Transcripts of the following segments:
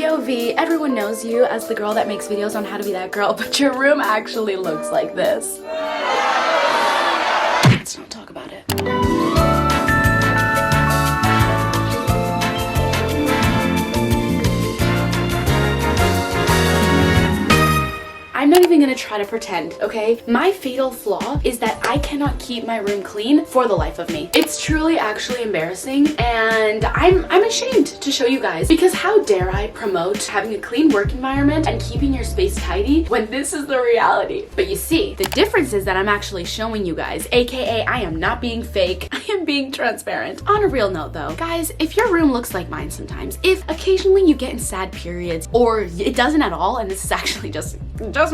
POV, everyone knows you as the girl that makes videos on how to be that girl, but your room actually looks like this. Let's not talk about it. I'm not even gonna try to pretend, okay? My fatal flaw is that I cannot keep my room clean for the life of me. It's truly actually embarrassing, and I'm ashamed to show you guys, because how dare I promote having a clean work environment and keeping your space tidy when this is the reality? But you see, the difference is that I'm actually showing you guys, aka I am not being fake, I am being transparent. On a real note though, guys, if your room looks like mine sometimes, if occasionally you get in sad periods, or it doesn't at all, and this is actually just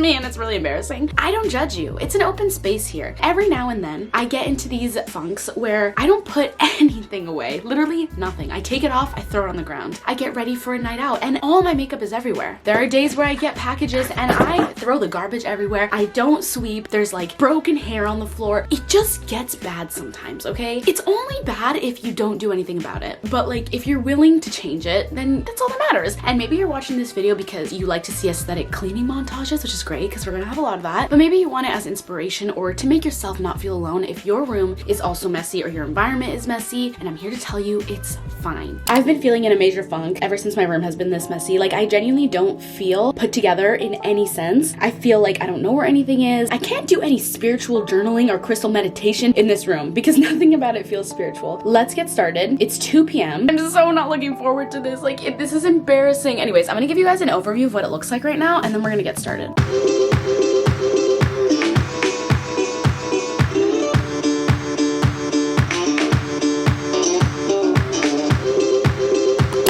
me and it's really embarrassing, I don't judge you. It's an open space here. Every now and then I get into these funks where I don't put anything away, literally nothing. I take it off, I throw it on the ground. I get ready for a night out and all my makeup is everywhere. There are days where I get packages and I throw the garbage everywhere. I don't sweep. There's like broken hair on the floor. It just gets bad sometimes, okay? It's only bad if you don't do anything about it. But like if you're willing to change it, then that's all that matters. And maybe you're watching this video because you like to see aesthetic cleaning montages, which is great because we're gonna have a lot of that. But maybe you want it as inspiration or to make yourself not feel alone if your room is also messy or your environment is messy. And I'm here to tell you it's fine. I've been feeling in a major funk ever since my room has been this messy. Like I genuinely don't feel put together in any sense. I feel like I don't know where anything is. I can't do any spiritual journaling or crystal meditation in this room because nothing about it feels spiritual. Let's get started. It's 2 p.m. I'm so not looking forward to this. Like this is embarrassing. Anyways, I'm gonna give you guys an overview of what it looks like right now and then we're gonna get started.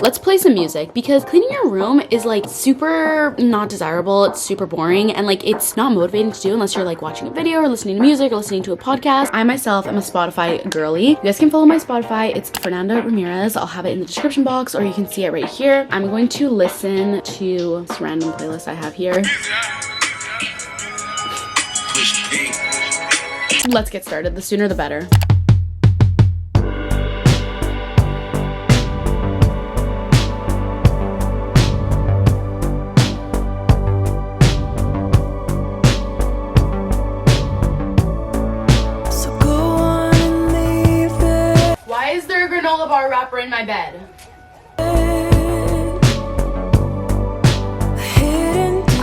Let's play some music because cleaning your room is like super not desirable. It's super boring and like it's not motivating to do unless you're like watching a video or listening to music or listening to a podcast. I myself am a Spotify girly. You guys can follow my Spotify. It's Fernanda Ramirez. I'll have it in the description box or you can see it right here. I'm going to listen to this random playlist I have here. Let's get started. The sooner the better. Why is there a granola bar wrapper in my bed?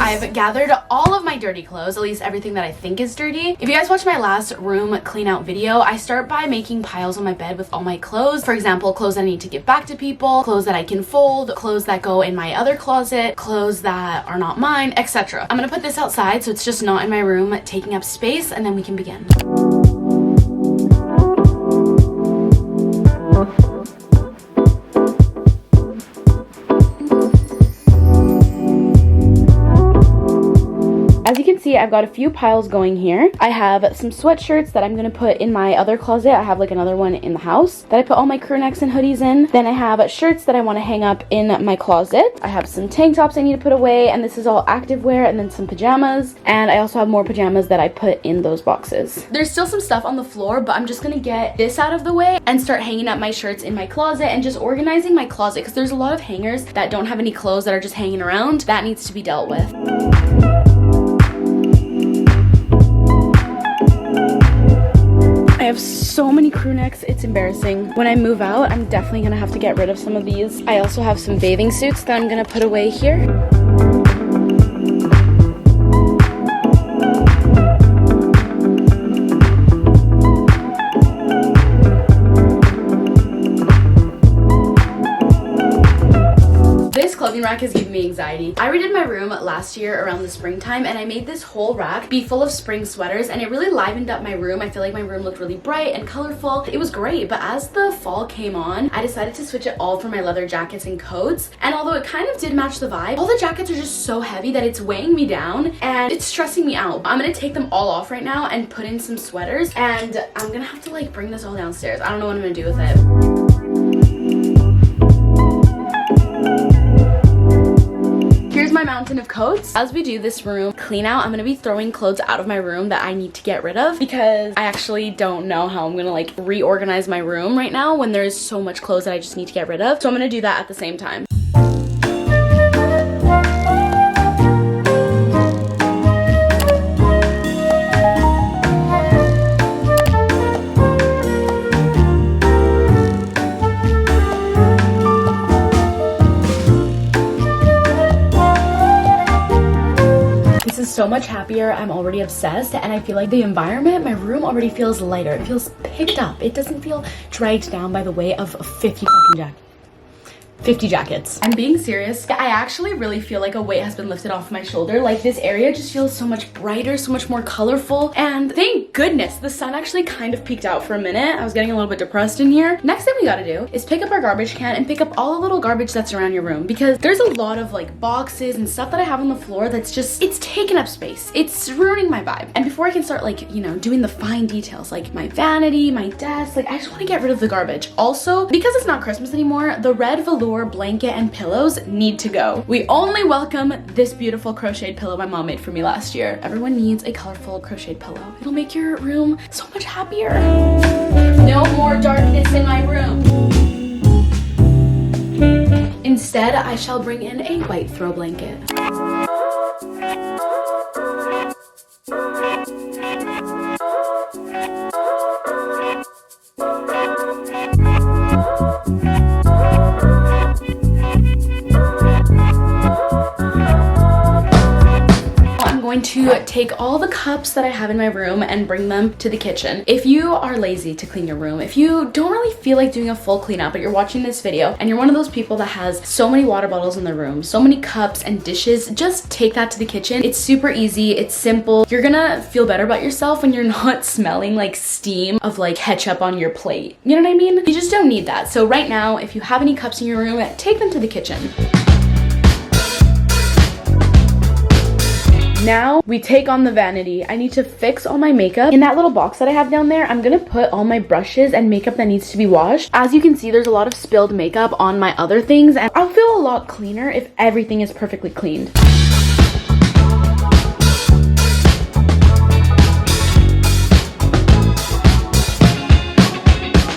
I've gathered all of my dirty clothes, at least everything that I think is dirty. If you guys watched my last room clean out video, I start by making piles on my bed with all my clothes. For example, clothes that I need to give back to people, clothes that I can fold, clothes that go in my other closet, clothes that are not mine, etc. I'm gonna put this outside so it's just not in my room taking up space and then we can begin. As you can see, I've got a few piles going here. I have some sweatshirts that I'm gonna put in my other closet. I have like another one in the house that I put all my crew necks and hoodies in. Then I have shirts that I wanna hang up in my closet. I have some tank tops I need to put away, and this is all activewear, and then some pajamas. And I also have more pajamas that I put in those boxes. There's still some stuff on the floor, but I'm just gonna get this out of the way and start hanging up my shirts in my closet and just organizing my closet because there's a lot of hangers that don't have any clothes that are just hanging around. That needs to be dealt with. I have so many crew necks, it's embarrassing. When I move out, I'm definitely gonna have to get rid of some of these. I also have some bathing suits that I'm gonna put away here. This clothing rack is giving me anxiety. I redid my room last year around the springtime and I made this whole rack be full of spring sweaters and it really livened up my room. I feel like my room looked really bright and colorful. It was great, but as the fall came on, I decided to switch it all for my leather jackets and coats. And although it kind of did match the vibe, all the jackets are just so heavy that it's weighing me down and it's stressing me out. I'm gonna take them all off right now and put in some sweaters and I'm gonna have to like bring this all downstairs. I don't know what I'm gonna do with it. Here's my mountain of coats. As we do this room clean out, I'm gonna be throwing clothes out of my room that I need to get rid of because I actually don't know how I'm gonna like reorganize my room right now when there's so much clothes that I just need to get rid of. So I'm gonna do that at the same time. so much happier. I'm already obsessed, and I feel like the environment, my room already feels lighter. It feels picked up. It doesn't feel dragged down by the weight of 50 jackets. I'm being serious. I actually really feel like a weight has been lifted off my shoulder. Like, this area just feels so much brighter, so much more colorful. And thank goodness the sun actually kind of peeked out for a minute. I was getting a little bit depressed in here. Next thing we gotta do is pick up our garbage can and pick up all the little garbage that's around your room, because there's a lot of like boxes and stuff that I have on the floor that's just, it's taking up space. It's ruining my vibe. And before I can start like, you know, doing the fine details, like my vanity, my desk, like I just want to get rid of the garbage. Also, because it's not Christmas anymore, the red velour blanket and pillows need to go. We only welcome this beautiful crocheted pillow my mom made for me last year. Everyone needs a colorful crocheted pillow. It'll make your room so much happier. No more darkness in my room. Instead, I shall bring in a white throw blanket. Going to take all the cups that I have in my room and bring them to the kitchen. If you are lazy to clean your room, if you don't really feel like doing a full cleanup, but you're watching this video and you're one of those people that has so many water bottles in the room, so many cups and dishes, just take that to the kitchen. It's super easy, it's simple. You're gonna feel better about yourself when you're not smelling like steam of like ketchup on your plate. You know what I mean? You just don't need that. So right now, if you have any cups in your room, take them to the kitchen. Now we take on the vanity. I need to fix all my makeup. In that little box that I have down there, I'm gonna put all my brushes and makeup that needs to be washed. As you can see, there's a lot of spilled makeup on my other things, and I'll feel a lot cleaner if everything is perfectly cleaned.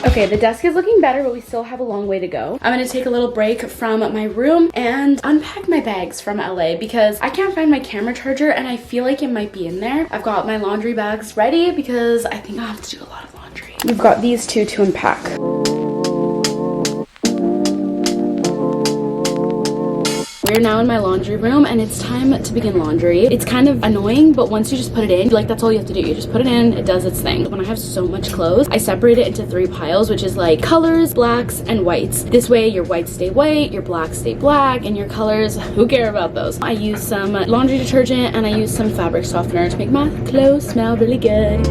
Okay, the desk is looking better, but we still have a long way to go. I'm gonna take a little break from my room and unpack my bags from LA because I can't find my camera charger and I feel like it might be in there. I've got my laundry bags ready because I think I'll have to do a lot of laundry. We've got these two to unpack. We're now in my laundry room and it's time to begin laundry. It's kind of annoying, but once you just put it in, like that's all you have to do. You just put it in, it does its thing. When I have so much clothes, I separate it into 3 piles, which is like colors, blacks, and whites. This way your whites stay white, your blacks stay black, and your colors, who care about those? I use some laundry detergent and I use some fabric softener to make my clothes smell really good.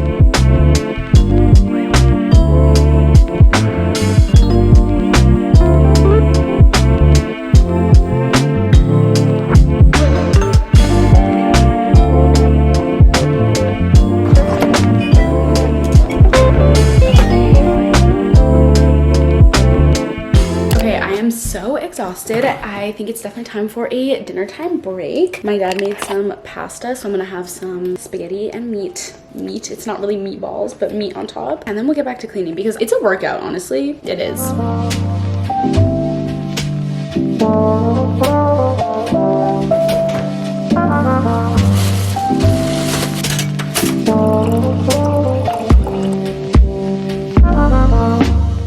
Exhausted. I think it's definitely time for a dinner time break. My dad made some pasta, so I'm gonna have some spaghetti and meat. It's not really meatballs, but meat on top. And then we'll get back to cleaning because it's a workout, honestly. It is.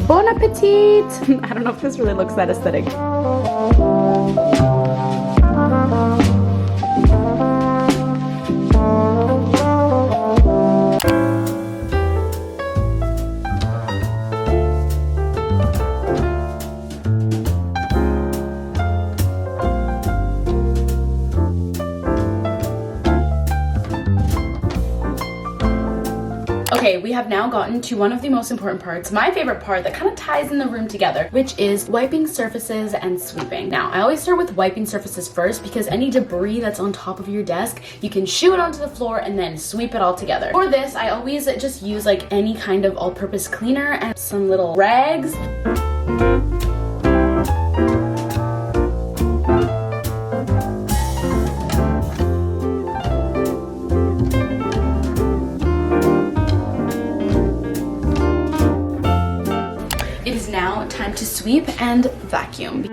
Bon appetit! I don't know if this really looks that aesthetic. Okay, we have now gotten to one of the most important parts, my favorite part that kind of ties in the room together, which is wiping surfaces and sweeping. Now, I always start with wiping surfaces first because any debris that's on top of your desk, you can shoo it onto the floor and then sweep it all together. For this, I always just use like any kind of all-purpose cleaner and some little rags. Time to sweep and vacuum.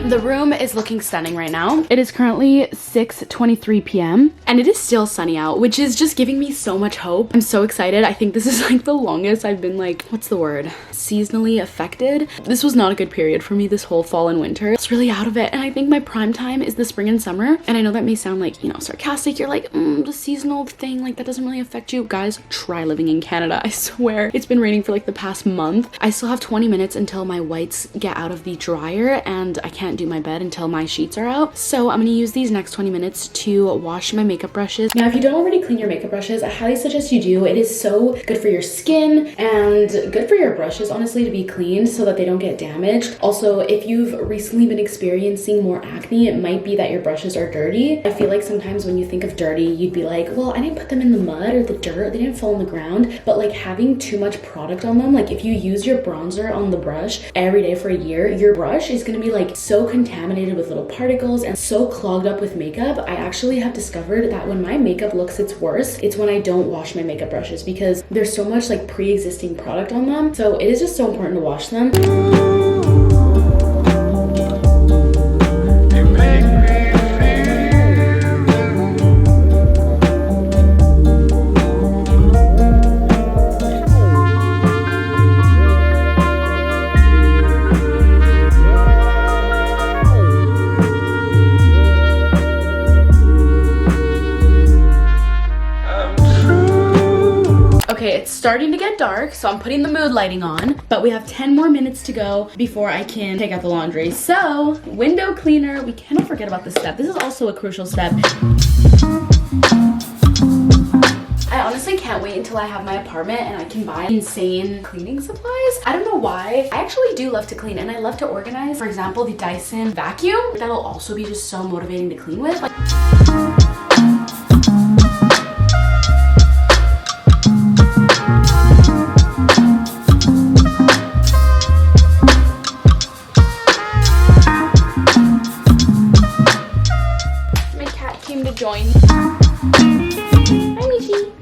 The room is looking stunning right now. It is currently 6:23 p.m. and it is still sunny out, which is just giving me so much hope. I'm so excited. I think this is like the longest I've been like, what's the word? Seasonally affected. This was not a good period for me this whole fall and winter. It's really out of it. And I think my prime time is the spring and summer. And I know that may sound like, you know, sarcastic. You're like, the seasonal thing, like that doesn't really affect you. Guys, try living in Canada. I swear. It's been raining for like the past month. I still have 20 minutes until my whites get out of the dryer and I can't do my bed until my sheets are out. So I'm gonna use these next 20 minutes to wash my makeup brushes. Now, if you don't already clean your makeup brushes, I highly suggest you do. It is so good for your skin and good for your brushes, honestly, to be cleaned so that they don't get damaged. Also, if you've recently been experiencing more acne, it might be that your brushes are dirty. I feel like sometimes when you think of dirty, you'd be like, well, I didn't put them in the mud or the dirt, they didn't fall on the ground. But like having too much product on them, like if you use your bronzer on the brush every day for a year, your brush is gonna be like so contaminated with little particles and so clogged up with makeup. I actually have discovered that when my makeup looks its worst, it's when I don't wash my makeup brushes because there's so much like pre-existing product on them. So it is just so important to wash them. Okay, it's starting to get dark, so I'm putting the mood lighting on, but we have 10 more minutes to go before I can take out the laundry. So, window cleaner, we cannot forget about this step. This is also a crucial step. I honestly can't wait until I have my apartment and I can buy insane cleaning supplies. I don't know why. I actually do love to clean and I love to organize. For example, the Dyson vacuum. That'll also be just so motivating to clean with. Join. Hi, Michi.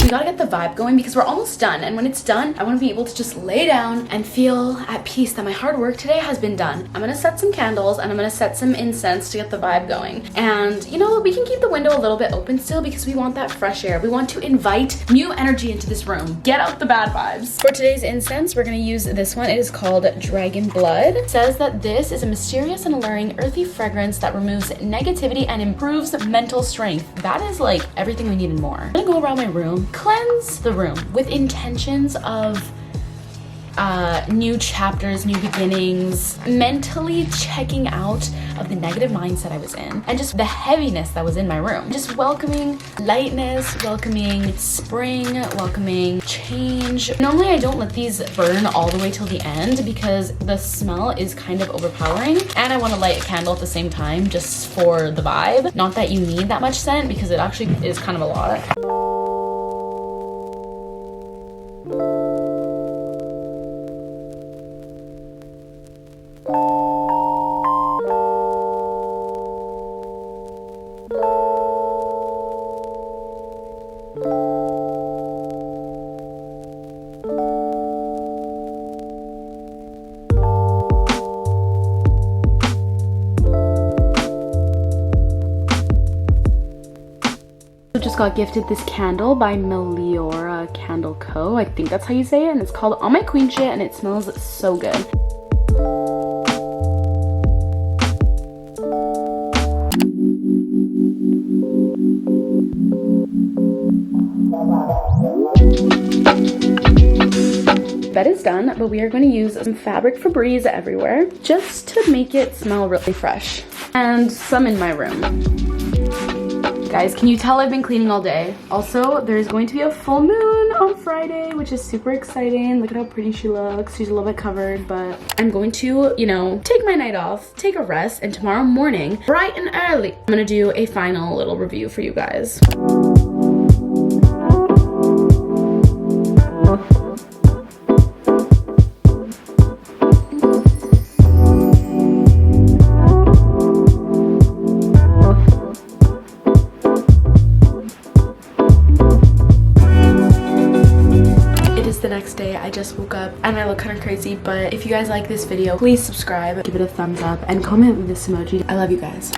We gotta get the vibe going because we're almost done, and when it's done, I want to be able to just lay down and feel at peace that my hard work today has been done. I'm gonna set some candles and I'm gonna set some incense to get the vibe going. And you know, we can keep the window a little bit open still because we want that fresh air. We want to invite new energy into this room. Get out the bad vibes. For today's incense, we're gonna use this one. It is called Dragon Blood. It says that this is a mysterious and alluring earthy fragrance that removes negativity and improves mental strength. That is like everything we need and more. I'm gonna go around my room, cleanse the room with intentions of new chapters, new beginnings, mentally checking out of the negative mindset I was in and just the heaviness that was in my room. Just welcoming lightness, welcoming spring, welcoming change. Normally I don't let these burn all the way till the end because the smell is kind of overpowering and I want to light a candle at the same time just for the vibe. Not that you need that much scent because it actually is kind of a lot. Just got gifted this candle by Meliora Candle Co. I think that's how you say it, and it's called On My Queen Shit and it smells so good. Bed is done, but we are going to use some fabric Febreze everywhere just to make it smell really fresh, and some in my room. Guys, can you tell I've been cleaning all day? Also, there's going to be a full moon on Friday, which is super exciting. Look at how pretty she looks. She's a little bit covered, but I'm going to, you know, take my night off, take a rest, and tomorrow morning, bright and early, I'm gonna do a final little review for you guys. next day. I just woke up and I look kind of crazy, but if you guys like this video, please subscribe, give it a thumbs up, and comment with this emoji. I love you guys.